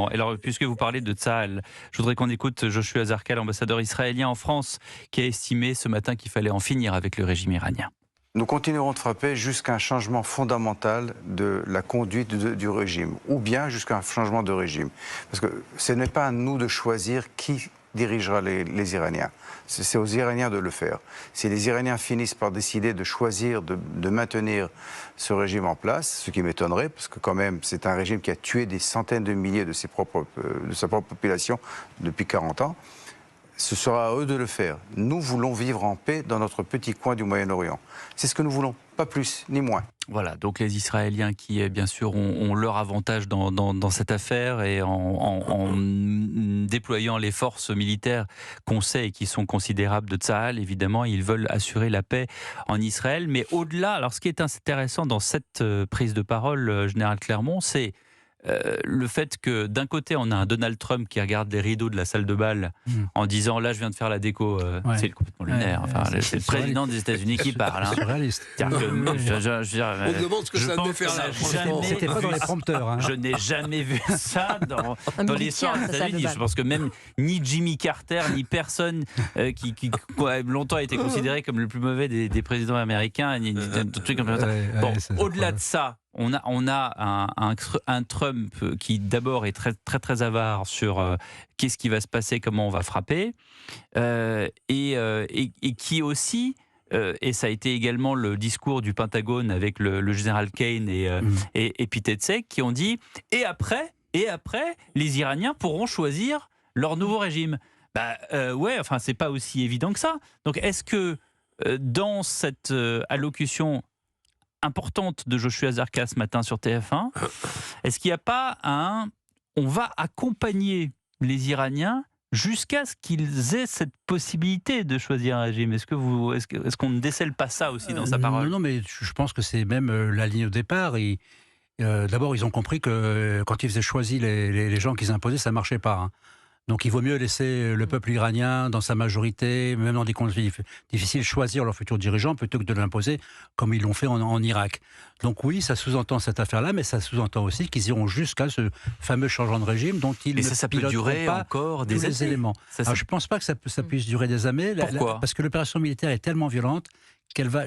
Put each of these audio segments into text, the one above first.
Bon, alors, puisque vous parlez de Tsahal, je voudrais qu'on écoute Joshua Zarka, l'ambassadeur israélien en France, qui a estimé ce matin qu'il fallait en finir avec le régime iranien. Nous continuerons de frapper jusqu'à un changement fondamental de la conduite du régime, ou bien jusqu'à un changement de régime. Parce que ce n'est pas à nous de choisir qui dirigera les Iraniens. C'est aux Iraniens de le faire. Si les Iraniens finissent par décider de choisir de maintenir ce régime en place, ce qui m'étonnerait, parce que quand même c'est un régime qui a tué des centaines de milliers de sa propre population depuis 40 ans, ce sera à eux de le faire. Nous voulons vivre en paix dans notre petit coin du Moyen-Orient. C'est ce que nous voulons, pas plus ni moins. Voilà, donc les Israéliens qui, bien sûr, ont leur avantage dans cette affaire et en déployant les forces militaires qu'on sait et qui sont considérables de Tsahal, évidemment, ils veulent assurer la paix en Israël. Mais au-delà, alors ce qui est intéressant dans cette prise de parole, Général Clermont, c'est le fait que d'un côté on a un Donald Trump qui regarde les rideaux de la salle de bal en disant là je viens de faire la déco, c'est complètement lunaire. Enfin, c'est le président des États-Unis qui parle. Hein. Surréaliste. On demande ce que ça devait faire là. C'était pas dans les prompteurs. Hein. Je n'ai jamais vu ça dans l'histoire des États-Unis. Je pense que même ni Jimmy Carter ni personne qui longtemps a été considéré comme le plus mauvais des présidents américains, ni un truc comme ça. Bon, au-delà de ça. On a un Trump qui d'abord est très très très avare sur qu'est-ce qui va se passer, comment on va frapper, et qui aussi, et ça a été également le discours du Pentagone avec le général Kane et Pete Hegseth, qui ont dit et après les Iraniens pourront choisir leur nouveau régime. Ouais, enfin c'est pas aussi évident que ça. Donc est-ce que dans cette allocution importante de Joshua Zarka ce matin sur TF1, est-ce qu'il n'y a pas on va accompagner les Iraniens jusqu'à ce qu'ils aient cette possibilité de choisir un régime? Est-ce qu'on ne décèle pas ça aussi dans sa parole? Non, mais je pense que c'est même la ligne au départ. D'abord, ils ont compris que quand ils faisaient choisir les gens qu'ils imposaient, ça ne marchait pas. Hein. Donc il vaut mieux laisser le peuple iranien, dans sa majorité, même dans des conditions difficiles, choisir leur futur dirigeant plutôt que de l'imposer comme ils l'ont fait en Irak. Donc oui, ça sous-entend cette affaire-là, mais ça sous-entend aussi qu'ils iront jusqu'à ce fameux changement de régime dont ils ne ça peut durer pas encore tous des les éléments. Alors je ne pense pas que ça puisse durer des années. Pourquoi ? Parce que l'opération militaire est tellement violente qu'elle va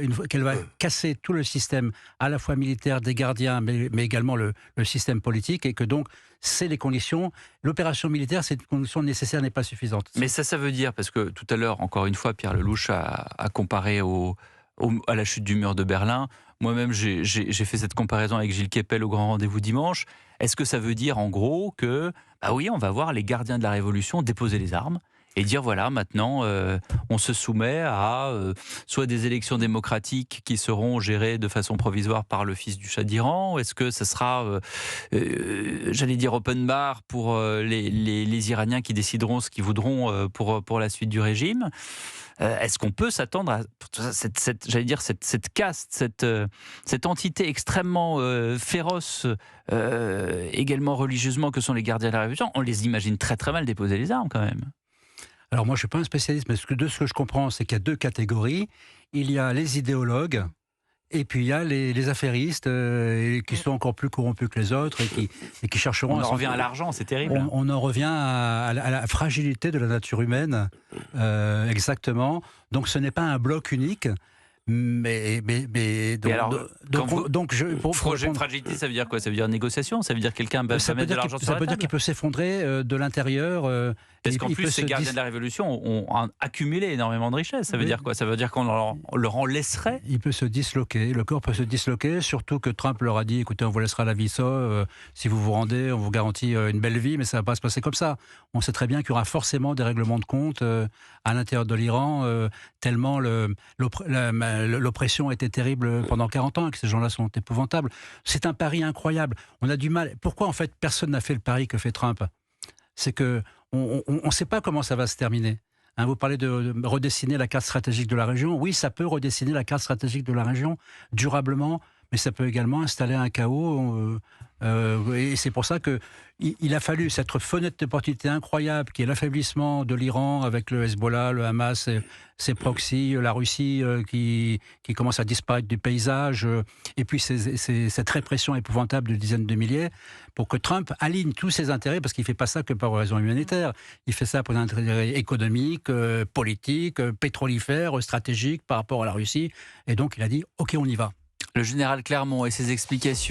casser tout le système, à la fois militaire des gardiens, mais également le système politique, et que donc c'est les conditions. L'opération militaire, c'est une condition nécessaire, n'est pas suffisante. Mais ça veut dire, parce que tout à l'heure, encore une fois, Pierre Lelouch a comparé à la chute du mur de Berlin. Moi-même, j'ai fait cette comparaison avec Gilles Kepel au Grand Rendez-vous dimanche. Est-ce que ça veut dire, en gros, que, oui, on va voir les gardiens de la Révolution déposer les armes et dire voilà, maintenant on se soumet à soit des élections démocratiques qui seront gérées de façon provisoire par le fils du Shah d'Iran? Est-ce que ça sera, j'allais dire open bar pour les Iraniens qui décideront ce qu'ils voudront pour la suite du régime? Est-ce qu'on peut s'attendre à cette caste, cette entité extrêmement féroce, également religieusement, que sont les gardiens de la Révolution? On les imagine très très mal déposer les armes quand même. Alors moi je ne suis pas un spécialiste, mais de ce que je comprends, c'est qu'il y a deux catégories. Il y a les idéologues, et puis il y a les affairistes qui sont encore plus corrompus que les autres et qui chercheront... On en revient à l'argent, c'est terrible. On en revient à la fragilité de la nature humaine, exactement. Donc ce n'est pas un bloc unique. Fragilité, ça veut dire quoi? Ça veut dire négociation? Ça veut dire quelqu'un va mettre de l'argent sur la table? Ça veut dire qu'il peut s'effondrer de l'intérieur. Parce qu'en plus, ces gardiens de la Révolution ont accumulé énormément de richesses. Ça veut dire quoi? Ça veut dire qu'on leur en laisserait? Il peut se disloquer, le corps peut se disloquer, surtout que Trump leur a dit, écoutez, on vous laissera la vie sauve, si vous vous rendez, on vous garantit une belle vie, mais ça ne va pas se passer comme ça. On sait très bien qu'il y aura forcément des règlements de compte à l'intérieur de l'Iran, tellement l'oppression était terrible pendant 40 ans, et que ces gens-là sont épouvantables. C'est un pari incroyable. On a du mal. Pourquoi, en fait, personne n'a fait le pari que fait Trump? C'est que on ne sait pas comment ça va se terminer. Hein, vous parlez de redessiner la carte stratégique de la région. Oui, ça peut redessiner la carte stratégique de la région durablement, mais ça peut également installer un chaos. Et c'est pour ça qu'il a fallu cette fenêtre d'opportunité incroyable qui est l'affaiblissement de l'Iran avec le Hezbollah, le Hamas, ses proxys, la Russie qui commence à disparaître du paysage, et puis cette répression épouvantable de dizaines de milliers, pour que Trump aligne tous ses intérêts, parce qu'il ne fait pas ça que par raison humanitaire, il fait ça pour des intérêts économiques, politiques, pétrolifères, stratégiques par rapport à la Russie, et donc il a dit « Ok, on y va ». Le général Clermont et ses explications